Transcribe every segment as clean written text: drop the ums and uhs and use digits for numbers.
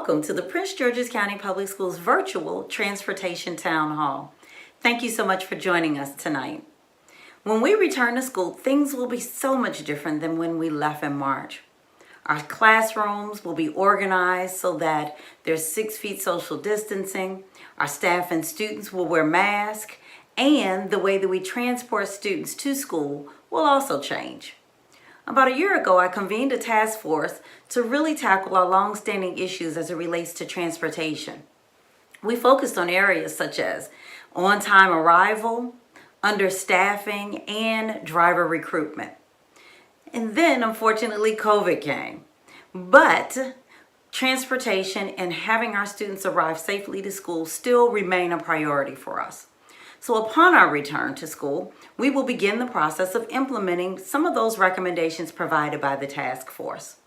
welcome to the Prince George's County Public Schools virtual Transportation Town Hall. Thank you so much for joining us tonight. When we return to school, things will be so much different than when we left in March. Our classrooms will be organized so that there's 6 feet social distancing. Our staff and students will wear masks, and the way that we transport students to school will also change. About a year ago, I convened a task force to really tackle our long-standing issues as it relates to transportation. We focused on areas such as on-time arrival, understaffing, and driver recruitment. And then, unfortunately, COVID came. But transportation and having our students arrive safely to school still remain a priority for us. So upon our return to school, we will begin the process of implementing some of those recommendations provided by the task force.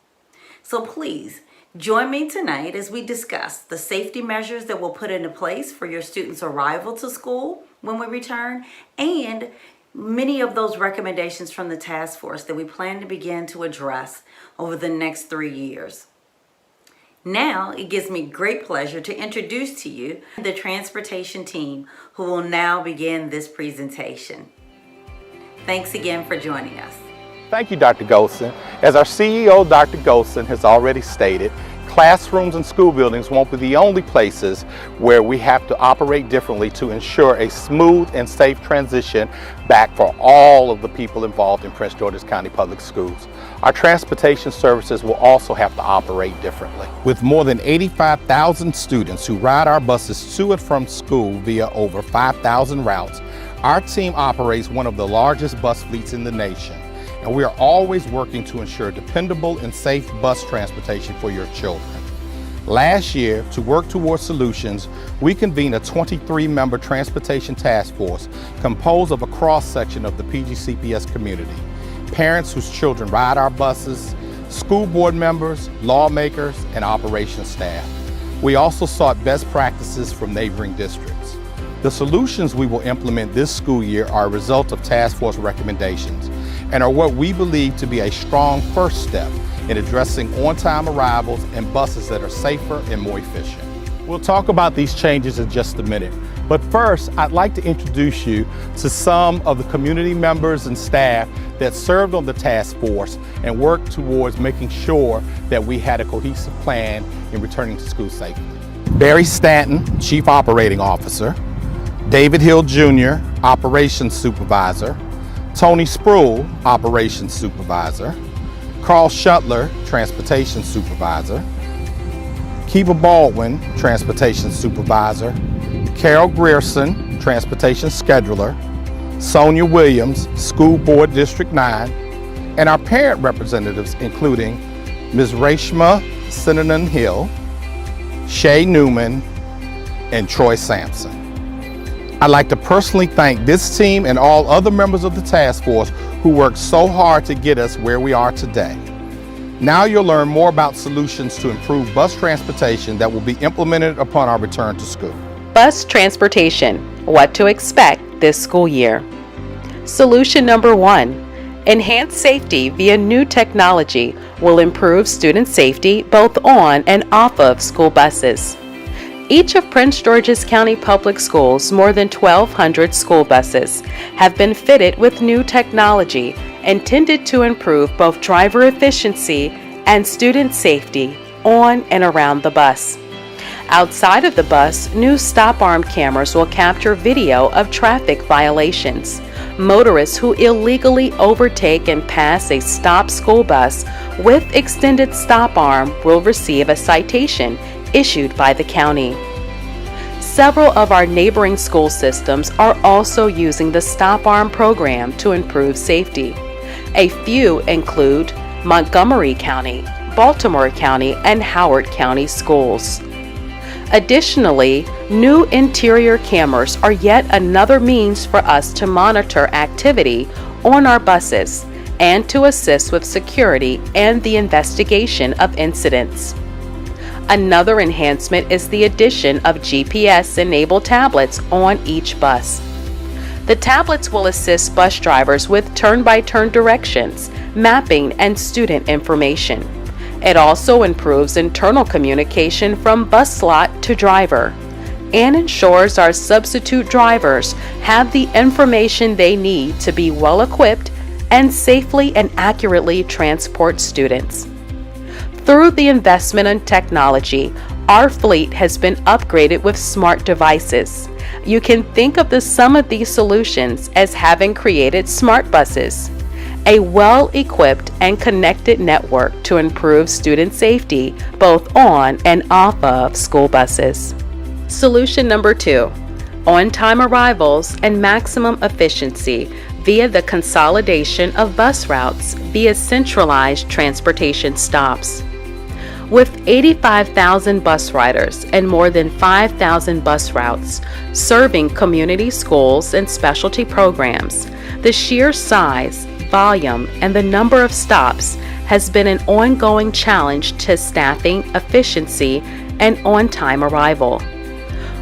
So please join me tonight as we discuss the safety measures that we'll put into place for your students' arrival to school when we return, and many of those recommendations from the task force that we plan to begin to address over the next 3 years. Now, it gives me great pleasure to introduce to you the transportation team who will now begin this presentation. Thanks again for joining us. Thank you, Dr. Golson. As our CEO, Dr. Golson, has already stated, classrooms and school buildings won't be the only places where we have to operate differently to ensure a smooth and safe transition back for all of the people involved in Prince George's County Public Schools. Our transportation services will also have to operate differently. With more than 85,000 students who ride our buses to and from school via over 5,000 routes, our team operates one of the largest bus fleets in the nation. And we are always working to ensure dependable and safe bus transportation for your children. Last year, to work towards solutions, we convened a 23-member transportation task force composed of a cross-section of the PGCPS community, parents whose children ride our buses, school board members, lawmakers, and operations staff. We also sought best practices from neighboring districts. The solutions we will implement this school year are a result of task force recommendations and are what we believe to be a strong first step in addressing on-time arrivals and buses that are safer and more efficient. We'll talk about these changes in just a minute, but first I'd like to introduce you to some of the community members and staff that served on the task force and worked towards making sure that we had a cohesive plan in returning to school safely. Barry Stanton, Chief Operating Officer; David Hill Jr., Operations Supervisor; Tony Spruill, Operations Supervisor; Carl Shuttler, Transportation Supervisor; Kiva Baldwin, Transportation Supervisor; Carol Grierson, Transportation Scheduler; Sonia Williams, School Board District 9, and our parent representatives including Ms. Reshma Sinanan Hill, Shay Newman, and Troy Sampson. I'd like to personally thank this team and all other members of the task force who worked so hard to get us where we are today. Now you'll learn more about solutions to improve bus transportation that will be implemented upon our return to school. Bus transportation, what to expect this school year. Solution number 1, enhance safety via new technology will improve student safety both on and off of school buses. Each of Prince George's County Public Schools' more than 1,200 school buses have been fitted with new technology intended to improve both driver efficiency and student safety on and around the bus. Outside of the bus, new stop arm cameras will capture video of traffic violations. Motorists who illegally overtake and pass a stopped school bus with extended stop arm will receive a citation issued by the county. Several of our neighboring school systems are also using the Stop Arm program to improve safety. A few include Montgomery County, Baltimore County, and Howard County schools. Additionally, new interior cameras are yet another means for us to monitor activity on our buses and to assist with security and the investigation of incidents. Another enhancement is the addition of GPS-enabled tablets on each bus. The tablets will assist bus drivers with turn-by-turn directions, mapping, and student information. It also improves internal communication from bus slot to driver and ensures our substitute drivers have the information they need to be well equipped and safely and accurately transport students. Through the investment in technology, our fleet has been upgraded with smart devices. You can think of the sum of these solutions as having created smart buses, a well-equipped and connected network to improve student safety both on and off of school buses. Solution number 2, on-time arrivals and maximum efficiency via the consolidation of bus routes via centralized transportation stops. With 85,000 bus riders and more than 5,000 bus routes serving community schools and specialty programs, the sheer size, volume, and the number of stops has been an ongoing challenge to staffing, efficiency, and on-time arrival.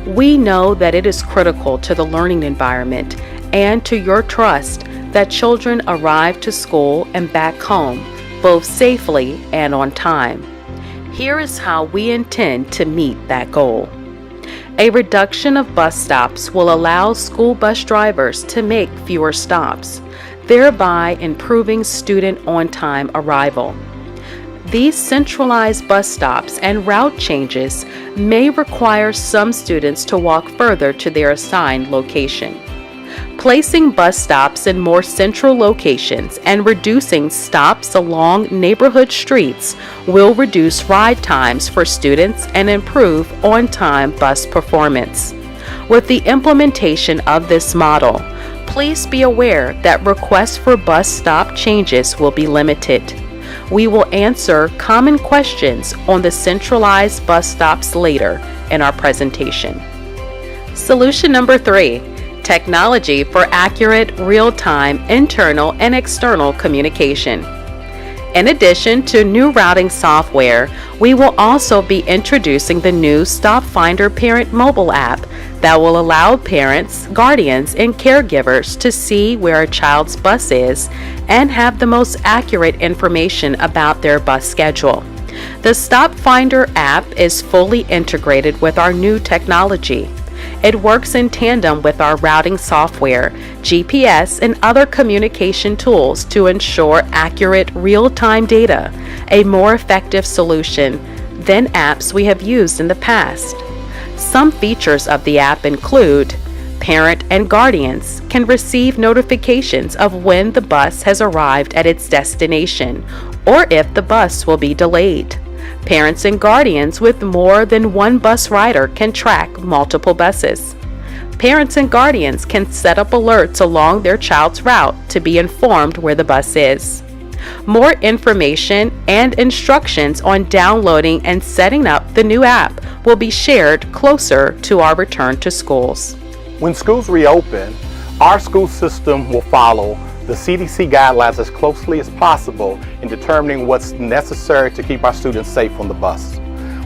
We know that it is critical to the learning environment and to your trust that children arrive to school and back home both safely and on time. Here is how we intend to meet that goal. A reduction of bus stops will allow school bus drivers to make fewer stops, thereby improving student on-time arrival. These centralized bus stops and route changes may require some students to walk further to their assigned location. Placing bus stops in more central locations and reducing stops along neighborhood streets will reduce ride times for students and improve on-time bus performance. With the implementation of this model, please be aware that requests for bus stop changes will be limited. We will answer common questions on the centralized bus stops later in our presentation. Solution number 3, technology for accurate, real-time internal and external communication. In addition to new routing software, we will also be introducing the new TransFinder Parent mobile app that will allow parents, guardians, and caregivers to see where a child's bus is and have the most accurate information about their bus schedule. The TransFinder app is fully integrated with our new technology. It works in tandem with our routing software, GPS, and other communication tools to ensure accurate real-time data, a more effective solution than apps we have used in the past. Some features of the app include parent and guardians can receive notifications of when the bus has arrived at its destination or if the bus will be delayed. Parents and guardians with more than one bus rider can track multiple buses. Parents and guardians can set up alerts along their child's route to be informed where the bus is. More information and instructions on downloading and setting up the new app will be shared closer to our return to schools. When schools reopen, our school system will follow the CDC guidelines as closely as possible in determining what's necessary to keep our students safe on the bus.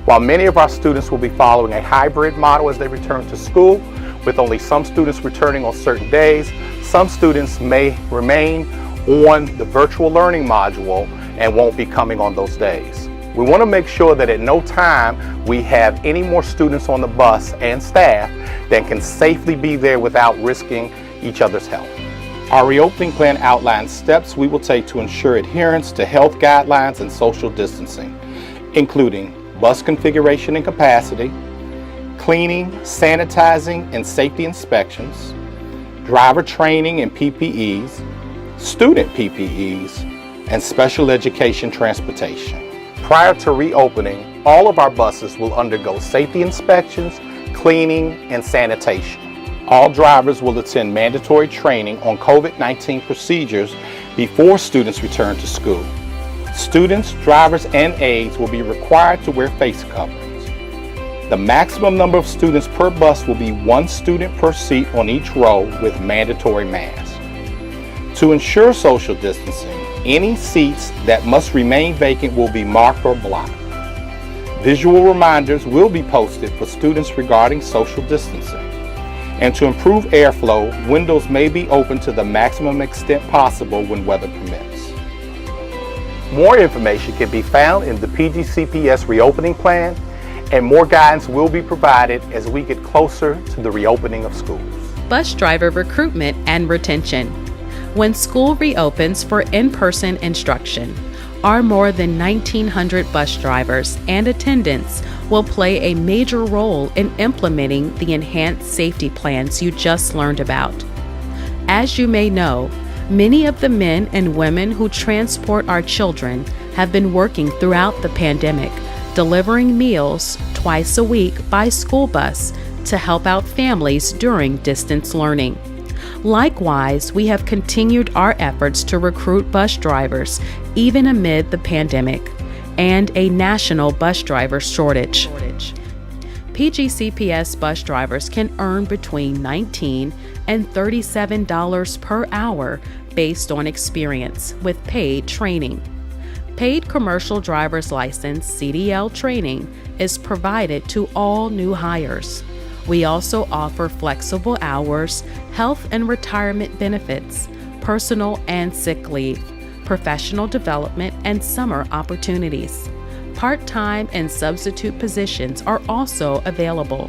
While many of our students will be following a hybrid model as they return to school, with only some students returning on certain days, some students may remain on the virtual learning module and won't be coming on those days. We want to make sure that at no time we have any more students on the bus and staff that can safely be there without risking each other's health. Our reopening plan outlines steps we will take to ensure adherence to health guidelines and social distancing, including bus configuration and capacity, cleaning, sanitizing, and safety inspections, driver training and PPEs, student PPEs, and special education transportation. Prior to reopening, all of our buses will undergo safety inspections, cleaning, and sanitation. All drivers will attend mandatory training on COVID-19 procedures before students return to school. Students, drivers, and aides will be required to wear face coverings. The maximum number of students per bus will be 1 student per seat on each row with mandatory masks. To ensure social distancing, any seats that must remain vacant will be marked or blocked. Visual reminders will be posted for students regarding social distancing. And to improve airflow, windows may be opened to the maximum extent possible when weather permits. More information can be found in the PGCPS reopening plan, and more guidance will be provided as we get closer to the reopening of schools. Bus driver recruitment and retention. When school reopens for in-person instruction, our more than 1,900 bus drivers and attendants will play a major role in implementing the enhanced safety plans you just learned about. As you may know, many of the men and women who transport our children have been working throughout the pandemic, delivering meals twice a week by school bus to help out families during distance learning. Likewise, we have continued our efforts to recruit bus drivers even amid the pandemic and a national bus driver shortage. PGCPS bus drivers can earn between $19 and $37 per hour based on experience with paid training. Paid commercial driver's license (CDL) training is provided to all new hires. We also offer flexible hours, health and retirement benefits, personal and sick leave, professional development, and summer opportunities. Part-time and substitute positions are also available.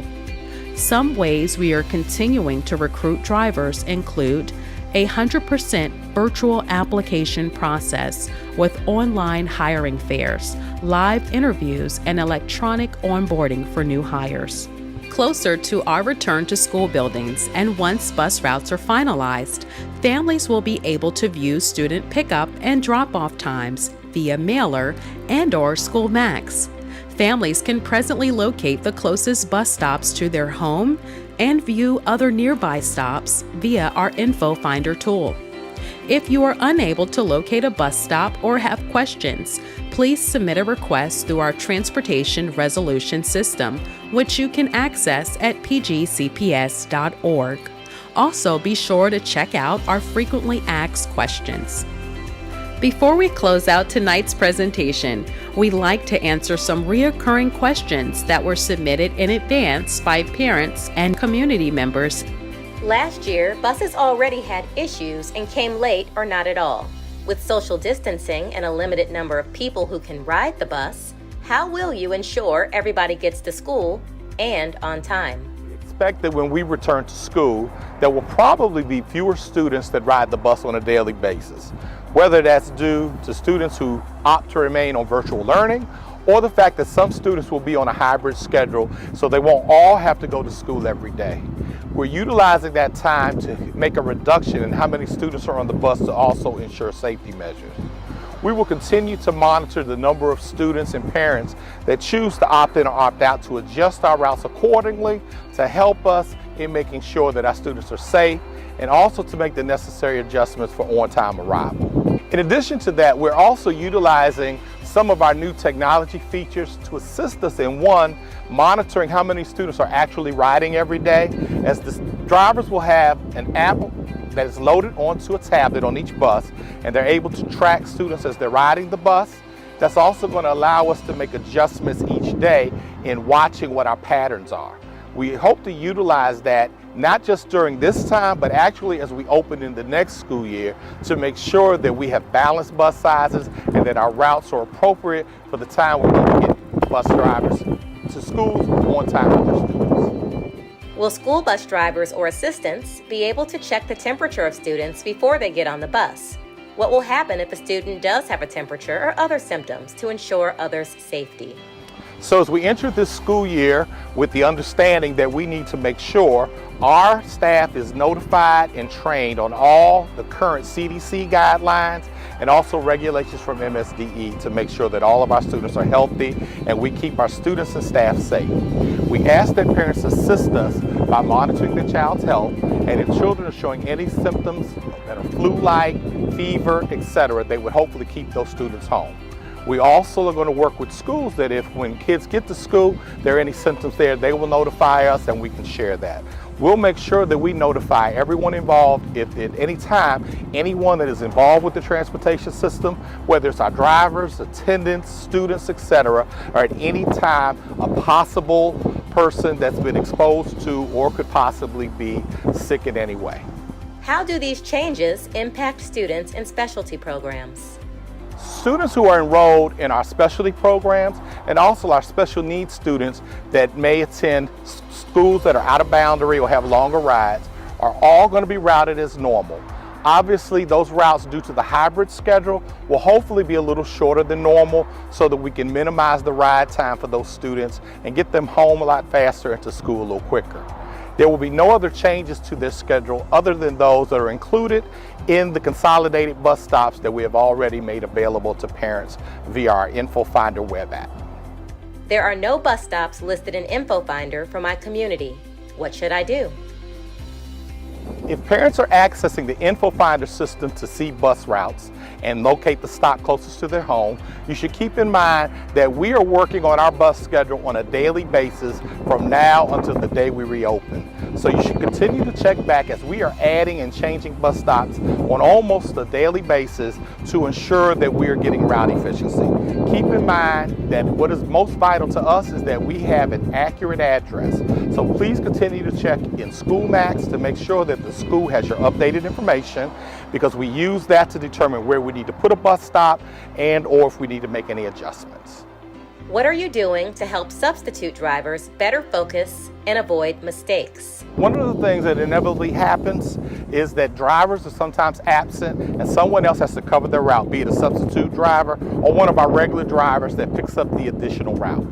Some ways we are continuing to recruit drivers include a 100% virtual application process with online hiring fairs, live interviews, and electronic onboarding for new hires. Closer to our return to school buildings and once bus routes are finalized, families will be able to view student pickup and drop-off times via mailer and/or School Max. Families can presently locate the closest bus stops to their home and view other nearby stops via our Info Finder tool. If you are unable to locate a bus stop or have questions, please submit a request through our Transportation Resolution System, which you can access at pgcps.org. Also, be sure to check out our frequently asked questions. Before we close out tonight's presentation, we'd like to answer some recurring questions that were submitted in advance by parents and community members. Last year, buses already had issues and came late or not at all. With social distancing and a limited number of people who can ride the bus, how will you ensure everybody gets to school and on time? We expect that when we return to school, there will probably be fewer students that ride the bus on a daily basis, whether that's due to students who opt to remain on virtual learning or the fact that some students will be on a hybrid schedule so they won't all have to go to school every day. We're utilizing that time to make a reduction in how many students are on the bus to also ensure safety measures. We will continue to monitor the number of students and parents that choose to opt in or opt out to adjust our routes accordingly to help us in making sure that our students are safe and also to make the necessary adjustments for on-time arrival. In addition to that, we're also utilizing some of our new technology features to assist us in monitoring how many students are actually riding every day, as the drivers will have an app that is loaded onto a tablet on each bus, and they're able to track students as they're riding the bus. That's also going to allow us to make adjustments each day in watching what our patterns are. We hope to utilize that not just during this time, but actually as we open in the next school year to make sure that we have balanced bus sizes and that our routes are appropriate for the time we need to get bus drivers to schools on time with their students. Will school bus drivers or assistants be able to check the temperature of students before they get on the bus? What will happen if a student does have a temperature or other symptoms to ensure others' safety? So as we enter this school year with the understanding that we need to make sure our staff is notified and trained on all the current CDC guidelines and also regulations from MSDE to make sure that all of our students are healthy and we keep our students and staff safe. We ask that parents assist us by monitoring the child's health, and if children are showing any symptoms that are flu-like, fever, etc., they would hopefully keep those students home. We also are going to work with schools that if when kids get to school, there are any symptoms there, they will notify us and we can share that. We'll make sure that we notify everyone involved if at any time, anyone that is involved with the transportation system, whether it's our drivers, attendants, students, etc., or at any time a possible person that's been exposed to or could possibly be sick in any way. How do these changes impact students in specialty programs? students who are enrolled in our specialty programs and also our special needs students that may attend schools that are out of boundary or have longer rides are all going to be routed as normal. Obviously, those routes, due to the hybrid schedule, will hopefully be a little shorter than normal so that we can minimize the ride time for those students and get them home a lot faster and to school a little quicker. There will be no other changes to this schedule other than those that are included in the consolidated bus stops that we have already made available to parents via our InfoFinder web app. There are no bus stops listed in InfoFinder for my community. What should I do? If parents are accessing the InfoFinder system to see bus routes and locate the stop closest to their home, you should keep in mind that we are working on our bus schedule on a daily basis from now until the day we reopen. So you should continue to check back as we are adding and changing bus stops on almost a daily basis to ensure that we are getting route efficiency. Keep in mind that what is most vital to us is that we have an accurate address. So please continue to check in School Max to make sure that the school has your updated information, because we use that to determine where we need to put a bus stop and or if we need to make any adjustments. What are you doing to help substitute drivers better focus and avoid mistakes? One of the things that inevitably happens is that drivers are sometimes absent and someone else has to cover their route, be it a substitute driver or one of our regular drivers that picks up the additional route.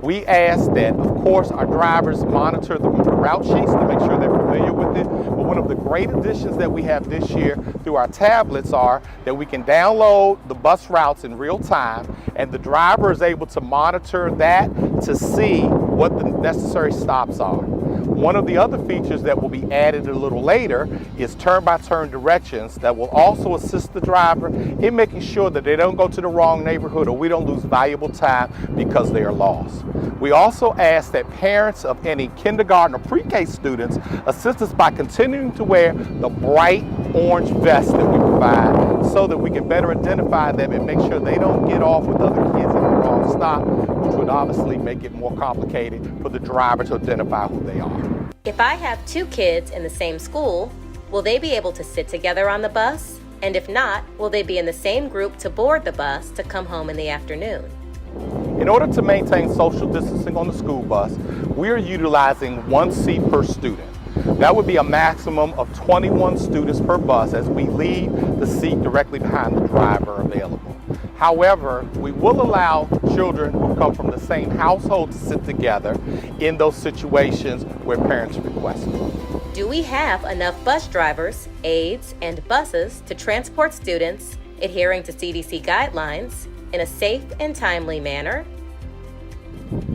We ask that, of course, our drivers monitor the route sheets to make sure they're familiar with it. But one of the great additions that we have this year through our tablets are that we can download the bus routes in real time, and the driver is able to monitor that to see what the necessary stops are. One of the other features that will be added a little later is turn-by-turn directions that will also assist the driver in making sure that they don't go to the wrong neighborhood or we don't lose valuable time because they are lost. We also ask that parents of any kindergarten or pre-K students assist us by continuing to wear the bright orange vest that we provide so that we can better identify them and make sure they don't get off with other kids in the wrong stop, which would obviously make it more complicated for the driver to identify who they are. If I have two kids in the same school, will they be able to sit together on the bus? And if not, will they be in the same group to board the bus to come home in the afternoon? In order to maintain social distancing on the school bus, we are utilizing 1 seat per student. That would be a maximum of 21 students per bus as we leave the seat directly behind the driver available. However, we will allow children who come from the same household to sit together in those situations where parents request it. Do we have enough bus drivers, aides, and buses to transport students adhering to CDC guidelines in a safe and timely manner?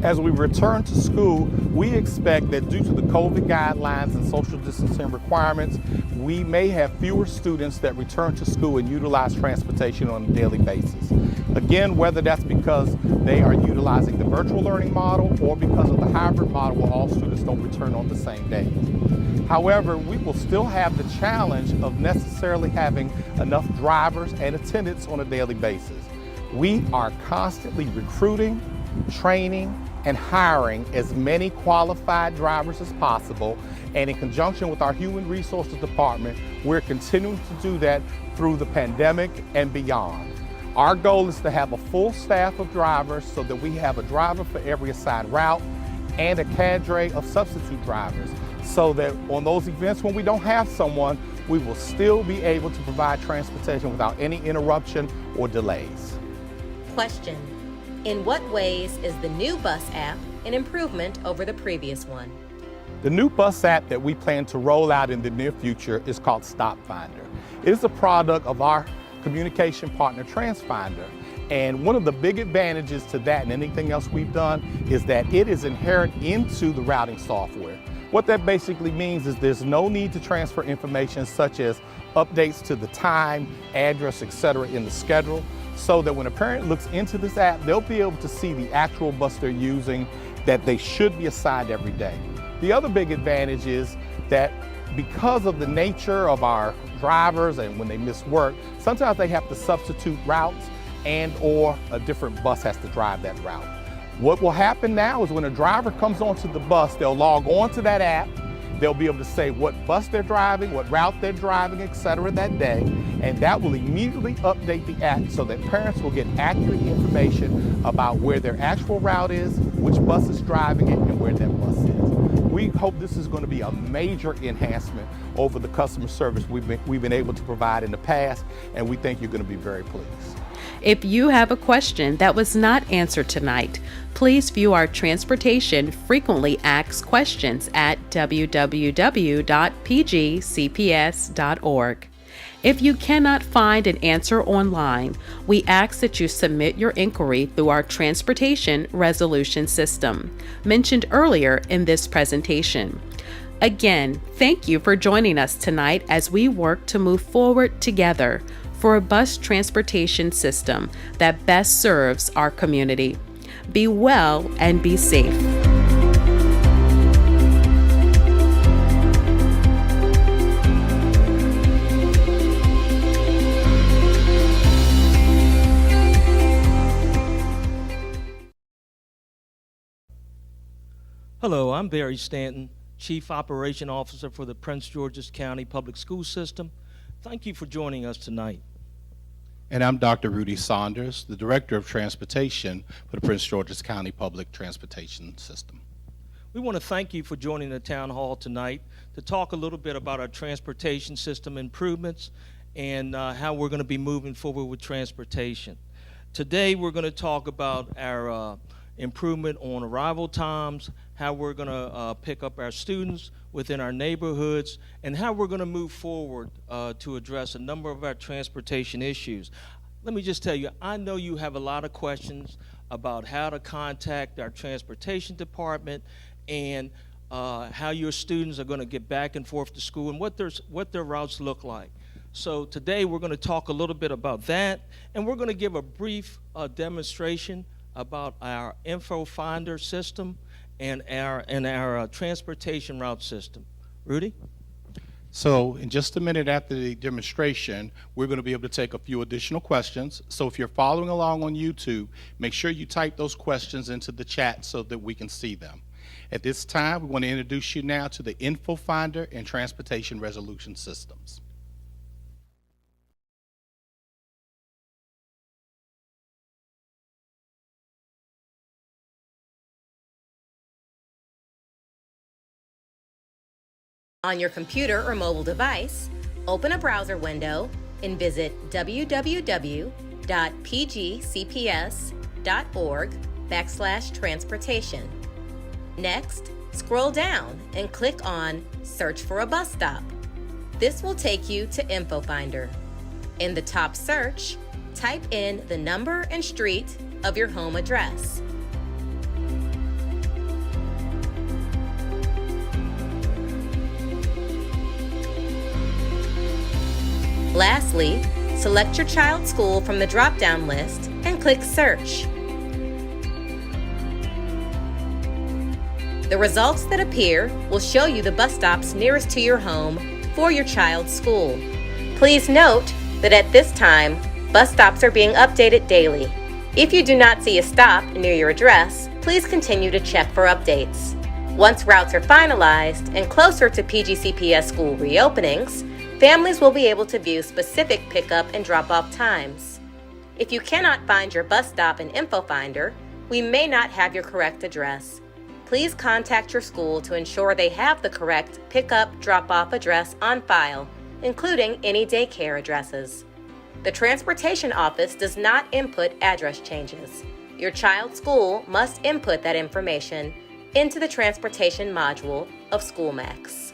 As we return to school, we expect that due to the COVID guidelines and social distancing requirements, we may have fewer students that return to school and utilize transportation on a daily basis. Again, whether that's because they are utilizing the virtual learning model or because of the hybrid model where all students don't return on the same day. However, we will still have the challenge of necessarily having enough drivers and attendants on a daily basis. We are constantly recruiting, training, and hiring as many qualified drivers as possible, and in conjunction with our Human Resources Department, we're continuing to do that through the pandemic and beyond. Our goal is to have a full staff of drivers so that we have a driver for every assigned route and a cadre of substitute drivers, so that on those events when we don't have someone, we will still be able to provide transportation without any interruption or delays. Question: in what ways is the new bus app an improvement over the previous one? The new bus app that we plan to roll out in the near future is called StopFinder. It is a product of our communication partner TransFinder, and one of the big advantages to that and anything else we've done is that it is inherent into the routing software. What that basically means is there's no need to transfer information such as updates to the time, address, etc. in the schedule, so that when a parent looks into this app, they'll be able to see the actual bus they're using that they should be assigned every day. The other big advantage is that because of the nature of our drivers and when they miss work, sometimes they have to substitute routes and or a different bus has to drive that route. What will happen now is when a driver comes onto the bus, they'll log on to that app They'll be able to say what bus they're driving, what route they're driving, etc. that day, and that will immediately update the app so that parents will get accurate information about where their actual route is, which bus is driving it, and where that bus is. We hope this is going to be a major enhancement over the customer service we've been able to provide in the past, and we think you're going to be very pleased. If you have a question that was not answered tonight, please view our Transportation Frequently Asked Questions at www.pgcps.org. If you cannot find an answer online, we ask that you submit your inquiry through our Transportation Resolution System, mentioned earlier in this presentation. Again, thank you for joining us tonight as we work to move forward together for a bus transportation system that best serves our community. Be well and be safe. Hello, I'm Barry Stanton, Chief Operation Officer for the Prince George's County Public School System. Thank you for joining us tonight. And I'm Dr. Rudy Saunders, the Director of Transportation for the Prince George's County Public Transportation System. We want to thank you for joining the Town Hall tonight to talk a little bit about our transportation system improvements and how we're going to be moving forward with transportation. Today we're going to talk about our improvement on arrival times, how we're going to pick up our students within our neighborhoods, and how we're going to move forward to address a number of our transportation issues. Let me just tell you, I know you have a lot of questions about how to contact our transportation department and how your students are going to get back and forth to school and what their routes look like. So today we're going to talk a little bit about that, and we're going to give a brief demonstration about our TransFinder system and our transportation route system. Rudy? So in just a minute after the demonstration, we're going to be able to take a few additional questions. So if you're following along on YouTube, make sure you type those questions into the chat so that we can see them. At this time, we want to introduce you now to the TransFinder and Transportation Resolution Systems. On your computer or mobile device, open a browser window and visit www.pgcps.org/transportation. Next, scroll down and click on Search for a Bus Stop. This will take you to InfoFinder. In the top search, type in the number and street of your home address. Lastly, select your child's school from the drop-down list and click Search. The results that appear will show you the bus stops nearest to your home for your child's school. Please note that at this time, bus stops are being updated daily. If you do not see a stop near your address, please continue to check for updates. Once routes are finalized and closer to PGCPS school reopenings, families will be able to view specific pickup and drop-off times. If you cannot find your bus stop in InfoFinder, we may not have your correct address. Please contact your school to ensure they have the correct pickup, drop-off address on file, including any daycare addresses. The Transportation Office does not input address changes. Your child's school must input that information into the Transportation module of SchoolMax.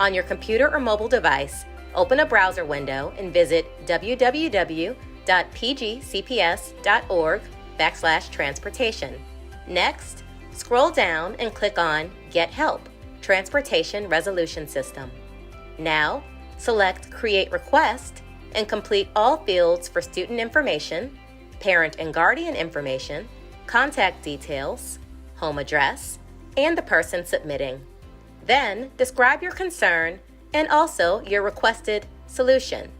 On your computer or mobile device, open a browser window and visit www.pgcps.org/transportation. Next, scroll down and click on Get Help, Transportation Resolution System. Now, select Create Request and complete all fields for student information, parent and guardian information, contact details, home address, and the person submitting. Then, describe your concern and also your requested solution.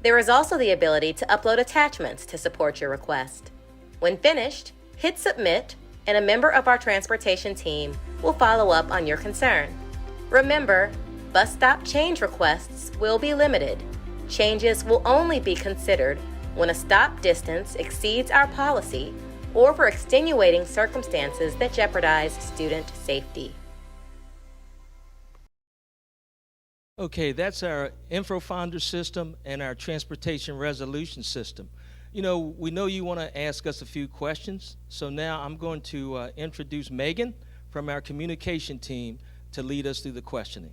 There is also the ability to upload attachments to support your request. When finished, hit Submit, and a member of our transportation team will follow up on your concern. Remember, bus stop change requests will be limited. Changes will only be considered when a stop distance exceeds our policy or for extenuating circumstances that jeopardize student safety. Okay, that's our InfoFinder system and our transportation resolution system. You know, we know you want to ask us a few questions, so now I'm going to introduce Megan from our communication team to lead us through the questioning.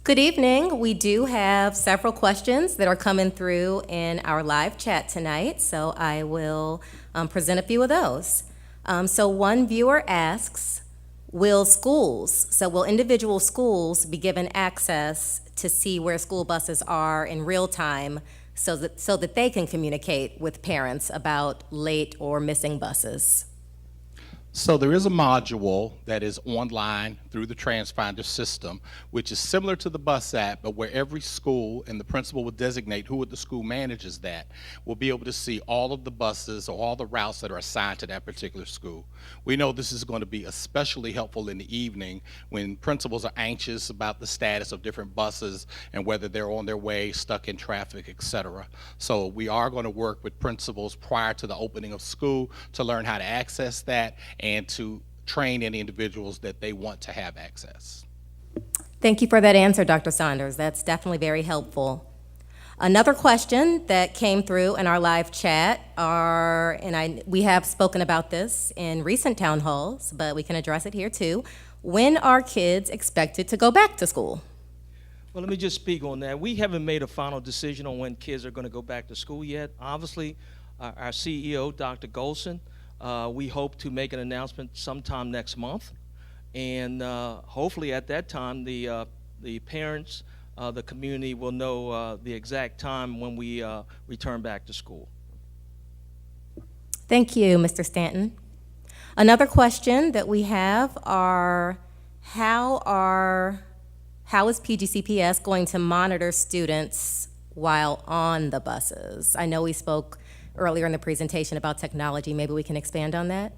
Good evening. We do have several questions that are coming through in our live chat tonight, so I will present a few of those. So one viewer asks, will individual schools be given access to see where school buses are in real time so that they can communicate with parents about late or missing buses? So there is a module that is online through the TransFinder system, which is similar to the bus app, but where every school and the principal will designate who at the school manages that will be able to see all of the buses or all the routes that are assigned to that particular school. We know this is going to be especially helpful in the evening when principals are anxious about the status of different buses and whether they're on their way, stuck in traffic, etc. So we are going to work with principals prior to the opening of school to learn how to access that and to train any individuals that they want to have access. Thank you for that answer, Dr. Saunders. That's definitely very helpful. Another question that came through in our live chat we have spoken about this in recent town halls, but we can address it here too. When are kids expected to go back to school? Well, let me just speak on that. We haven't made a final decision on when kids are going to go back to school yet. Obviously, our CEO, Dr. Golson, we hope to make an announcement sometime next month, and hopefully at that time the parents, the community will know the exact time when we return back to school. Thank you, Mr. Stanton. Another question that we have are how is PGCPS going to monitor students while on the buses? I know we spoke earlier in the presentation about technology. Maybe we can expand on that?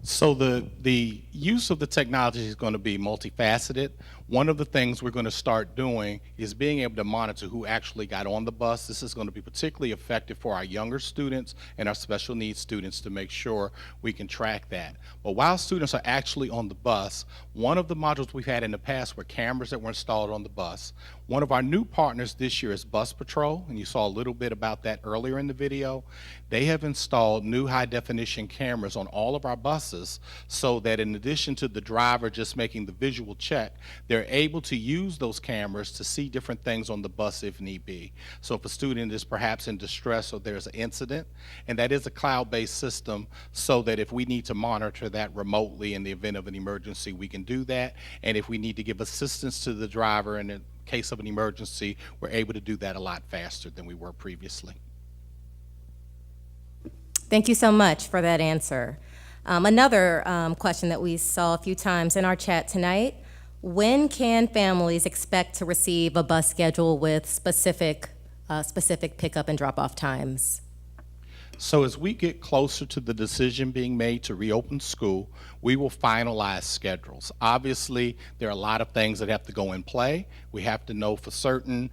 So the use of the technology is going to be multifaceted. One of the things we're going to start doing is being able to monitor who actually got on the bus. This is going to be particularly effective for our younger students and our special needs students to make sure we can track that. But while students are actually on the bus, one of the modules we've had in the past were cameras that were installed on the bus. One of our new partners this year is Bus Patrol, and you saw a little bit about that earlier in the video. They have installed new high-definition cameras on all of our buses so that in addition to the driver just making the visual check, they're able to use those cameras to see different things on the bus if need be. So if a student is perhaps in distress or there's an incident, and that is a cloud-based system so that if we need to monitor that remotely in the event of an emergency, we can do that. And if we need to give assistance to the driver in case of an emergency, we're able to do that a lot faster than we were previously. Thank you so much for that answer. Another question that we saw a few times in our chat tonight, when can families expect to receive a bus schedule with specific pickup and drop-off times? So as we get closer to the decision being made to reopen school, we will finalize schedules. Obviously, there are a lot of things that have to go in play. We have to know for certain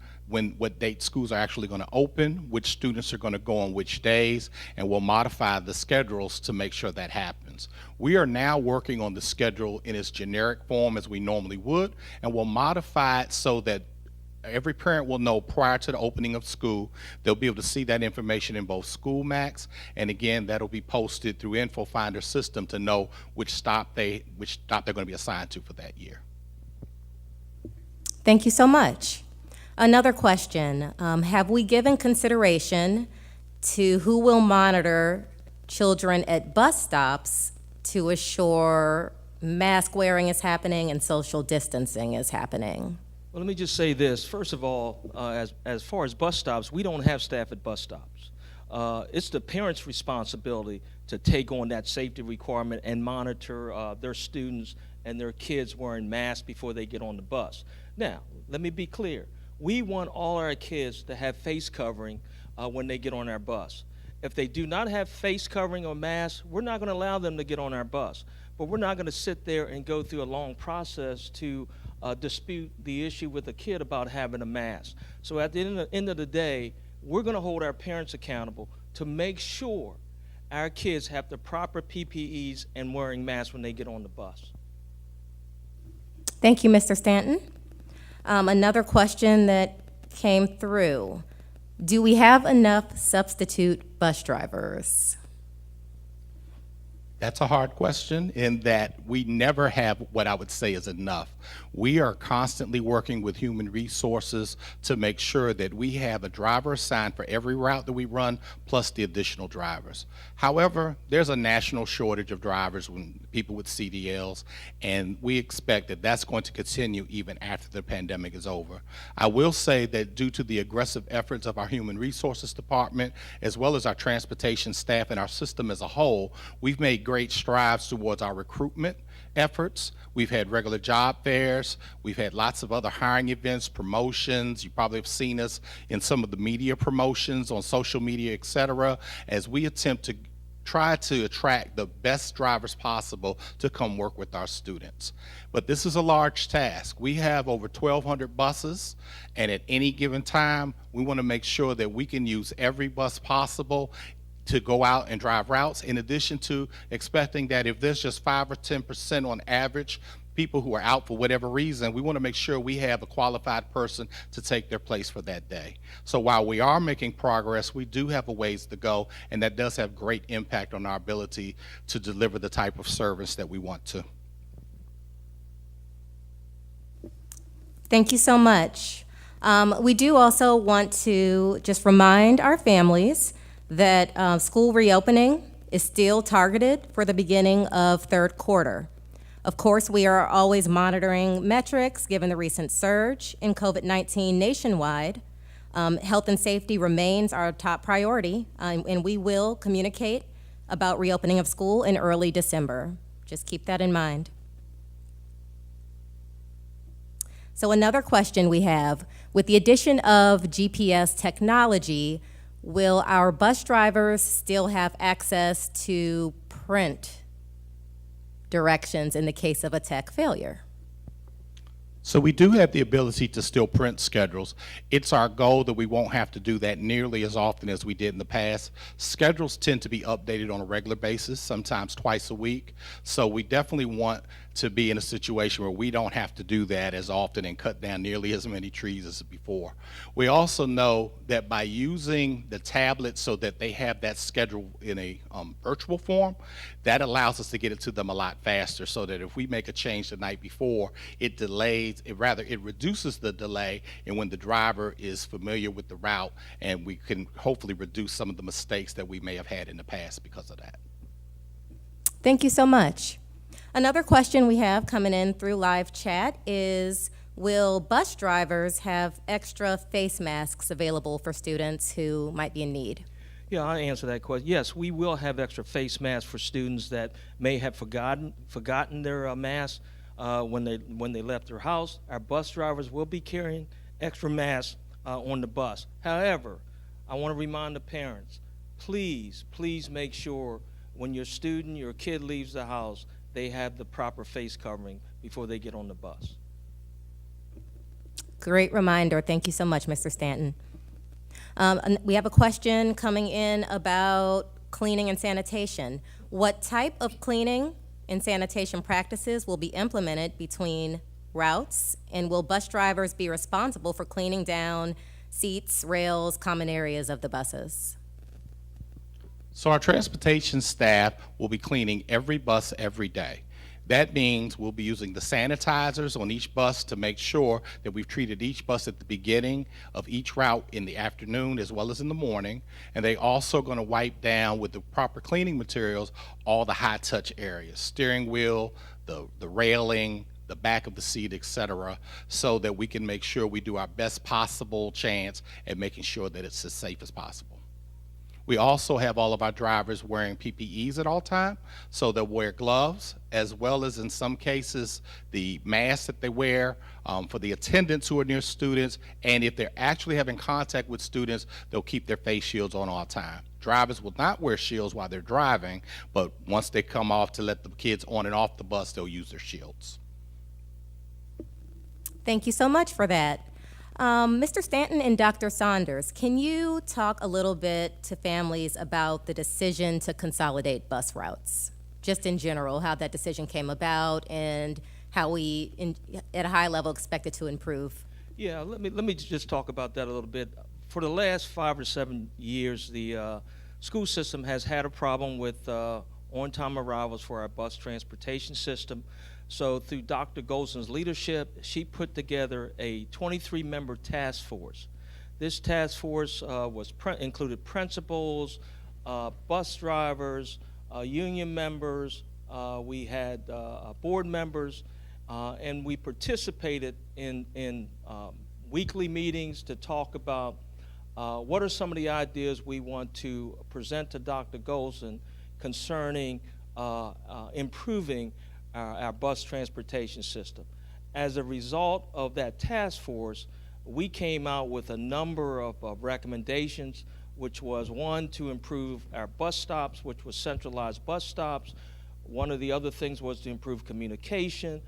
what date schools are actually going to open, which students are going to go on which days, and we'll modify the schedules to make sure that happens. We are now working on the schedule in its generic form as we normally would, and we'll modify it so that every parent will know prior to the opening of school. They'll be able to see that information in both School Max, and again, that'll be posted through InfoFinder system to know which stop they're going to be assigned to for that year. Thank you so much. Another question, have we given consideration to who will monitor children at bus stops to assure mask wearing is happening and social distancing is happening? Well, let me just say this. First of all, as far as bus stops, we don't have staff at bus stops. It's the parents' responsibility to take on that safety requirement and monitor their students and their kids wearing masks before they get on the bus. Now, let me be clear. We want all our kids to have face covering when they get on our bus. If they do not have face covering or mask, we're not going to allow them to get on our bus. but we're not going to sit there and go through a long process to dispute the issue with a kid about having a mask. So at the end of the day, we're going to hold our parents accountable to make sure our kids have the proper PPEs and wearing masks when they get on the bus. Thank you, Mr. Stanton. Another question that came through. Do we have enough substitute bus drivers? That's a hard question in that we never have what I would say is enough. We are constantly working with human resources to make sure that we have a driver assigned for every route that we run, plus the additional drivers. However, there's a national shortage of drivers when people with CDLs, and we expect that that's going to continue even after the pandemic is over. I will say that due to the aggressive efforts of our Human Resources Department, as well as our transportation staff and our system as a whole, we've made great strides towards our recruitment efforts. We've had regular job fairs. We've had lots of other hiring events, promotions. You probably have seen us in some of the media promotions on social media, et cetera, as we attempt to try to attract the best drivers possible to come work with our students. But this is a large task. We have over 1,200 buses, and at any given time, we want to make sure that we can use every bus possible to go out and drive routes, in addition to expecting that if there's just 5 or 10% on average people who are out for whatever reason, we want to make sure we have a qualified person to take their place for that day. So while we are making progress, we do have a ways to go, and that does have great impact on our ability to deliver the type of service that we want to. Thank you so much. We do also want to just remind our families that school reopening is still targeted for the beginning of third quarter. Of course, we are always monitoring metrics given the recent surge in COVID-19 nationwide. Health and safety remains our top priority, and we will communicate about reopening of school in early December. Just keep that in mind. So another question we have, with the addition of GPS technology, will our bus drivers still have access to print directions in the case of a tech failure? So we do have the ability to still print schedules. It's our goal that we won't have to do that nearly as often as we did in the past. Schedules tend to be updated on a regular basis, sometimes twice a week. So we definitely want to be in a situation where we don't have to do that as often and cut down nearly as many trees as before. We also know that by using the tablet so that they have that schedule in a virtual form, that allows us to get it to them a lot faster, so that if we make a change the night before, it delays, it reduces the delay, and when the driver is familiar with the route, and we can hopefully reduce some of the mistakes that we may have had in the past because of that. Thank you so much. Another question we have coming in through live chat is, will bus drivers have extra face masks available for students who might be in need? Yeah, I'll answer that question. Yes, we will have extra face masks for students that may have forgotten their mask when they left their house. Our bus drivers will be carrying extra masks on the bus. However, I want to remind the parents, please make sure when your kid leaves the house, they have the proper face covering before they get on the bus. Great reminder. Thank you so much, Mr. Stanton. And we have a question coming in about cleaning and sanitation. What type of cleaning and sanitation practices will be implemented between routes, and will bus drivers be responsible for cleaning down seats, rails, common areas of the buses? So our transportation staff will be cleaning every bus every day. That means we'll be using the sanitizers on each bus to make sure that we've treated each bus at the beginning of each route in the afternoon as well as in the morning. And they also going to wipe down with the proper cleaning materials all the high touch areas, steering wheel, the railing, the back of the seat, etc., so that we can make sure we do our best possible chance at making sure that it's as safe as possible. We also have all of our drivers wearing PPEs at all times, so they'll wear gloves, as well as in some cases the masks that they wear for the attendants who are near students, and if they're actually having contact with students, they'll keep their face shields on all time. drivers will not wear shields while they're driving, but once they come off to let the kids on and off the bus, they'll use their shields. Thank you so much for that. Mr. Stanton and Dr. Saunders, can you talk a little bit to families about the decision to consolidate bus routes? Just in general, how that decision came about and how we, at a high level, expect it to improve. Yeah, let me just talk about that a little bit. For the last 5 or 7 years, the school system has had a problem with on-time arrivals for our bus transportation system. So through Dr. Golson's leadership, she put together a 23-member task force. This task force included principals, bus drivers, union members, we had board members, and we participated in weekly meetings to talk about what are some of the ideas we want to present to Dr. Golson concerning improving our bus transportation system. As a result of that task force, we came out with a number of recommendations, which was one, to improve our bus stops, which was centralized bus stops. One of the other things was to improve communication,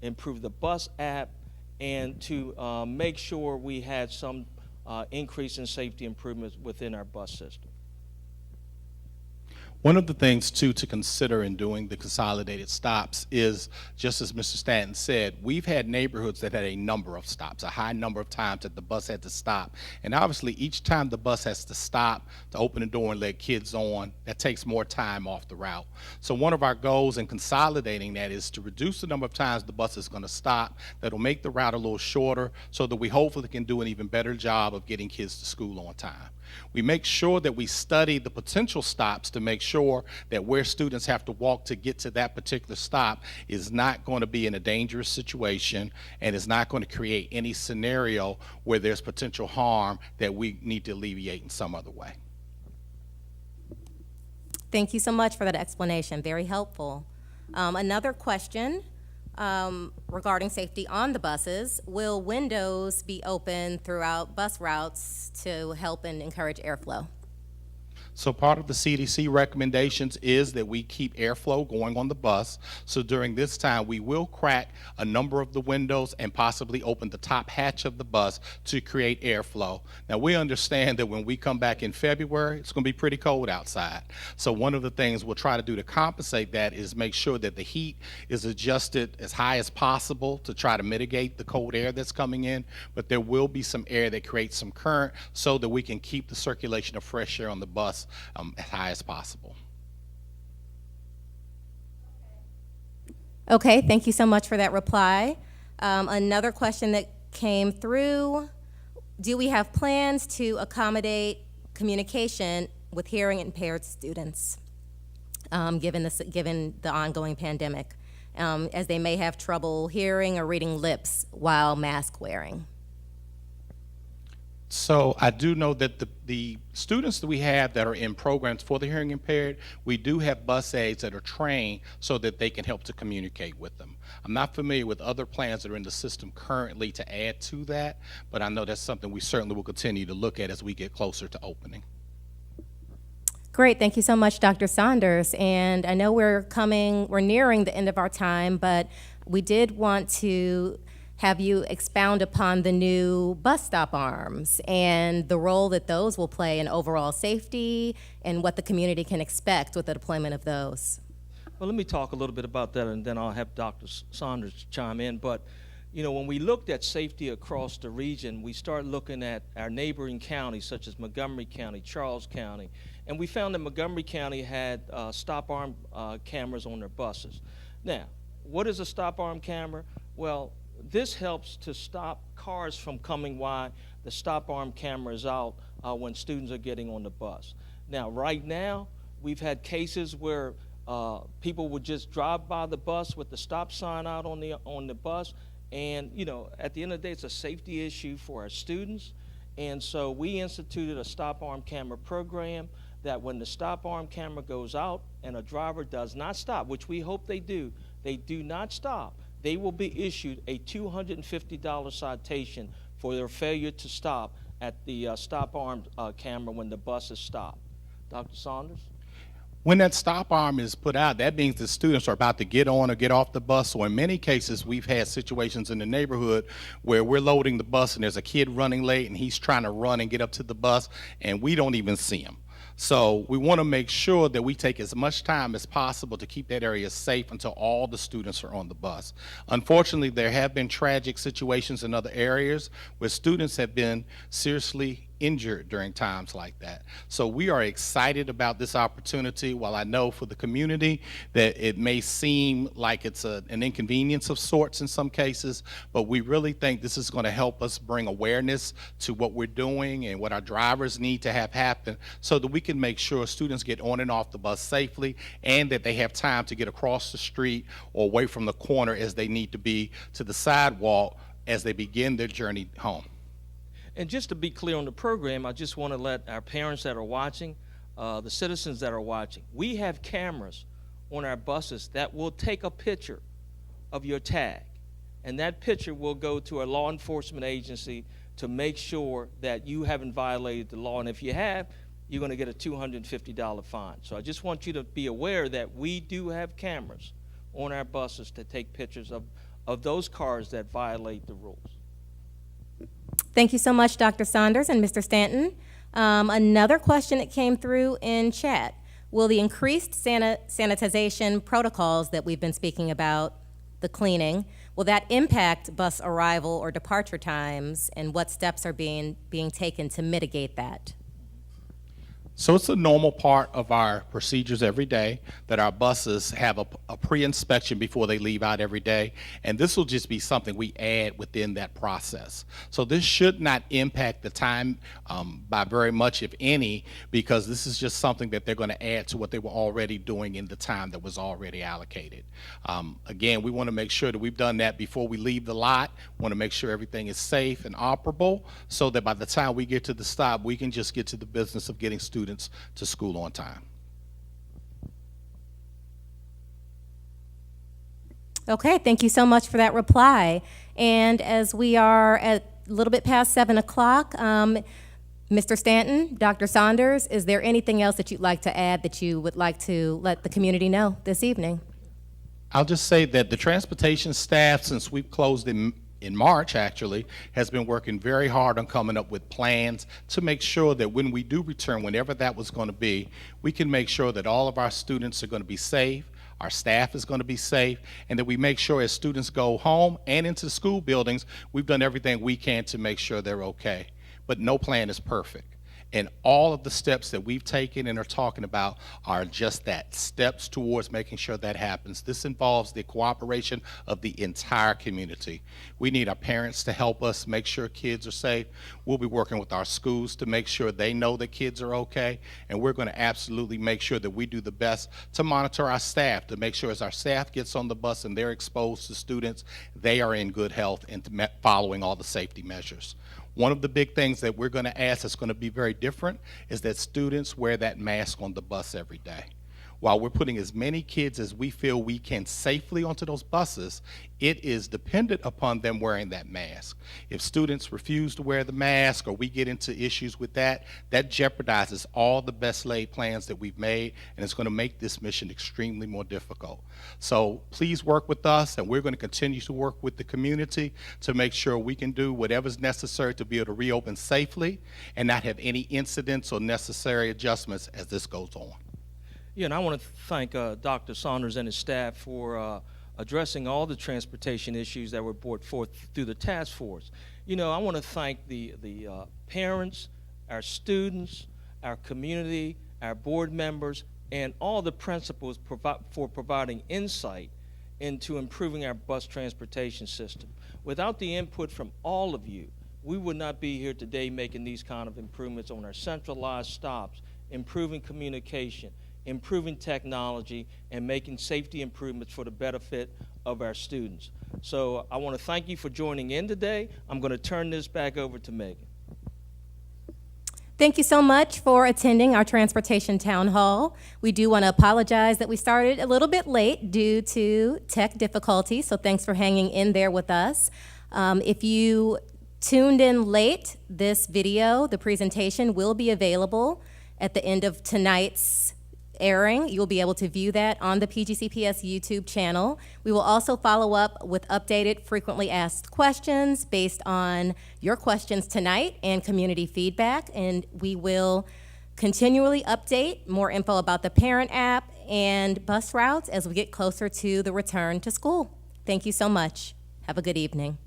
improve the bus app, and to make sure we had some increase in safety improvements within our bus system. One of the things, too, to consider in doing the consolidated stops is, just as Mr. Stanton said, we've had neighborhoods that had a number of stops, a high number of times that the bus had to stop. And obviously, each time the bus has to stop to open the door and let kids on, that takes more time off the route. So one of our goals in consolidating that is to reduce the number of times the bus is going to stop. That'll make the route a little shorter so that we hopefully can do an even better job of getting kids to school on time. We make sure that we study the potential stops to make sure that where students have to walk to get to that particular stop is not going to be in a dangerous situation and is not going to create any scenario where there's potential harm that we need to alleviate in some other way. Thank you so much for that explanation. Very helpful. Another question regarding safety on the buses. Will windows be open throughout bus routes to help and encourage airflow? So part of the CDC recommendations is that we keep airflow going on the bus. So during this time, we will crack a number of the windows and possibly open the top hatch of the bus to create airflow. Now, we understand that when we come back in February, it's going to be pretty cold outside. So one of the things we'll try to do to compensate that is make sure that the heat is adjusted as high as possible to try to mitigate the cold air that's coming in. But there will be some air that creates some current so that we can keep the circulation of fresh air on the bus as high as possible. Okay, thank you so much for that reply. Another question that came through, do we have plans to accommodate communication with hearing impaired students, given the ongoing pandemic, as they may have trouble hearing or reading lips while mask wearing? So I do know that the students that we have that are in programs for the hearing impaired, we do have bus aides that are trained so that they can help to communicate with them. I'm not familiar with other plans that are in the system currently to add to that, but I know that's something we certainly will continue to look at as we get closer to opening. Great, thank you so much, Dr. Saunders. And I know we're nearing the end of our time, but we did want to have you expound upon the new bus stop arms and the role that those will play in overall safety and what the community can expect with the deployment of those. Well, let me talk a little bit about that, and then I'll have Dr. Saunders chime in. But, you know, when we looked at safety across the region, we started looking at our neighboring counties, such as Montgomery County, Charles County, and we found that Montgomery County had stop arm cameras on their buses. Now, what is a stop arm camera? Well, this helps to stop cars from coming while the stop arm camera is out when students are getting on the bus. Now, right now, we've had cases where people would just drive by the bus with the stop sign out on the bus, and you know, at the end of the day, it's a safety issue for our students. And so we instituted a stop arm camera program that when the stop arm camera goes out and a driver does not stop, which we hope they do not stop, they will be issued a $250 citation for their failure to stop at the stop arm camera when the bus is stopped. Dr. Saunders? When that stop arm is put out, that means the students are about to get on or get off the bus. So in many cases, we've had situations in the neighborhood where we're loading the bus and there's a kid running late and he's trying to run and get up to the bus and we don't even see him. So we want to make sure that we take as much time as possible to keep that area safe until all the students are on the bus. Unfortunately, there have been tragic situations in other areas where students have been seriously injured during times like that. So we are excited about this opportunity. While I know for the community that it may seem like it's an inconvenience of sorts in some cases, but we really think this is going to help us bring awareness to what we're doing and what our drivers need to have happen so that we can make sure students get on and off the bus safely and that they have time to get across the street or away from the corner as they need to be to the sidewalk as they begin their journey home. And just to be clear on the program, I just want to let our parents that are watching, the citizens that are watching, we have cameras on our buses that will take a picture of your tag. And that picture will go to a law enforcement agency to make sure that you haven't violated the law. And if you have, you're going to get a $250 fine. So I just want you to be aware that we do have cameras on our buses to take pictures of those cars that violate the rules. Thank you so much, Dr. Saunders and Mr. Stanton. Another question that came through in chat. Will the increased sanitization protocols that we've been speaking about, the cleaning, will that impact bus arrival or departure times, and what steps are being taken to mitigate that? So it's a normal part of our procedures every day that our buses have a pre-inspection before they leave out every day, and this will just be something we add within that process. So this should not impact the time by very much, if any, because this is just something that they're going to add to what they were already doing in the time that was already allocated. Again, we want to make sure that we've done that before we leave the lot. We want to make sure everything is safe and operable so that by the time we get to the stop, we can just get to the business of getting students to school on time. Okay, thank you so much for that reply. And as we are at a little bit past 7 o'clock, Mr. Stanton, Dr. Saunders, is there anything else that you'd like to add that you would like to let the community know this evening? I'll just say that the transportation staff, since we've closed in March actually, has been working very hard on coming up with plans to make sure that when we do return, whenever that was going to be, we can make sure that all of our students are going to be safe, our staff is going to be safe, and that we make sure as students go home and into the school buildings, we've done everything we can to make sure they're okay. But no plan is perfect. And all of the steps that we've taken and are talking about are just that, steps towards making sure that happens. This involves the cooperation of the entire community. We need our parents to help us make sure kids are safe. We'll be working with our schools to make sure they know that kids are okay. And we're going to absolutely make sure that we do the best to monitor our staff, to make sure as our staff gets on the bus and they're exposed to students, they are in good health and following all the safety measures. One of the big things that we're going to ask that's going to be very different is that students wear that mask on the bus every day. While we're putting as many kids as we feel we can safely onto those buses, it is dependent upon them wearing that mask. If students refuse to wear the mask or we get into issues with that, that jeopardizes all the best laid plans that we've made, and it's going to make this mission extremely more difficult. So please work with us, and we're going to continue to work with the community to make sure we can do whatever's necessary to be able to reopen safely and not have any incidents or necessary adjustments as this goes on. Yeah, and I want to thank Dr. Saunders and his staff for addressing all the transportation issues that were brought forth through the task force. You know, I want to thank the parents, our students, our community, our board members, and all the principals for providing insight into improving our bus transportation system. Without the input from all of you, we would not be here today making these kind of improvements on our centralized stops, improving communication, improving technology, and making safety improvements for the benefit of our students. So I want to thank you for joining in today. I'm going to turn this back over to Megan. Thank you so much for attending our Transportation Town Hall. We do want to apologize that we started a little bit late due to tech difficulties, so thanks for hanging in there with us. If you tuned in late, this video, the presentation, will be available at the end of tonight's airing. You'll be able to view that on the PGCPS YouTube channel. We will also follow up with updated frequently asked questions based on your questions tonight and community feedback, and we will continually update more info about the parent app and bus routes as we get closer to the return to school. Thank you so much. Have a good evening.